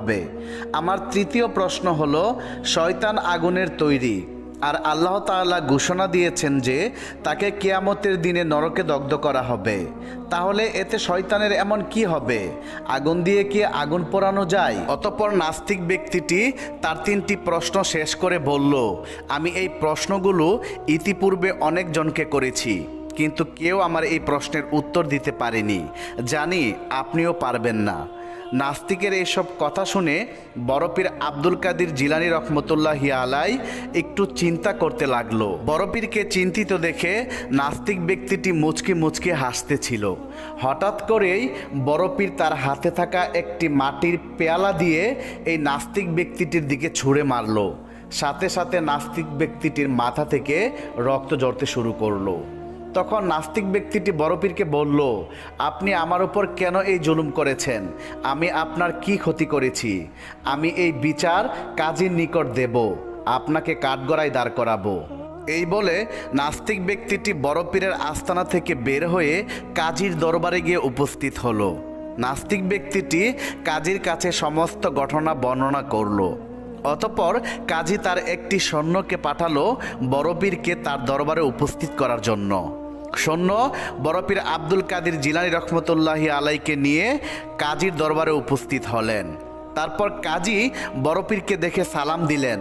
হবে। আমার তৃতীয় প্রশ্ন হলো, শয়তান আগুনের তৈরি, আর আল্লাহ তাআলা ঘোষণা দিয়েছেন যে তাকে কিয়ামতের দিনে নরকে দগ্ধ করা হবে। তাহলে এতে শয়তানের এমন কি হবে? আগুন দিয়ে কি আগুন পোড়ানো যায়? অতঃপর নাস্তিক ব্যক্তিটি তার তিনটি প্রশ্ন শেষ করে বলল, আমি এই প্রশ্নগুলো ইতিপূর্বে অনেকজনকে করেছি, কিন্তু কেউ আমার এই প্রশ্নের উত্তর দিতে পারেনি। জানি আপনিও পারবেন না। নাস্তিকের এইসব কথা শুনে বড় পীর আব্দুল কাদের জিলানী রহমতুল্লাহি আলাই একটু চিন্তা করতে লাগলো। বড় পীরকে চিন্তিত দেখে নাস্তিক ব্যক্তিটি মুচকি মুচকি হাসতেছিল। হঠাৎ করেই বড় পীর তার হাতে থাকা একটি মাটির পেয়ালা দিয়ে এই নাস্তিক ব্যক্তিটির দিকে ছুঁড়ে মারল। সাথে সাথে নাস্তিক ব্যক্তিটির মাথা থেকে রক্ত ঝরতে শুরু করলো। তখন নাস্তিক ব্যক্তিটি বড় পীরকে বলল, আপনি আমার উপর কেন এই জুলুম করেছেন? আমি আপনার কি ক্ষতি করেছি? আমি এই বিচার কাজীর নিকট দেব, আপনাকে কাঠগড়ায় দাঁড় করাবো। এই বলে নাস্তিক ব্যক্তিটি বড় পীরের আস্তানা থেকে বের হয়ে কাজীর দরবারে গিয়ে উপস্থিত হলো। নাস্তিক ব্যক্তিটি কাজীর কাছে সমস্ত ঘটনা বর্ণনা করলো। অতঃপর কাজী তার একটি সৈন্যকে পাঠালো বড় পীরকে তার দরবারে উপস্থিত করার জন্য। সৈন্য বড় পীর আব্দুল কাদের জিলানী রহমতুল্লাহি আলাইকে নিয়ে কাজীর দরবারে উপস্থিত হলেন। তারপর কাজী বড় পীরকে দেখে সালাম দিলেন।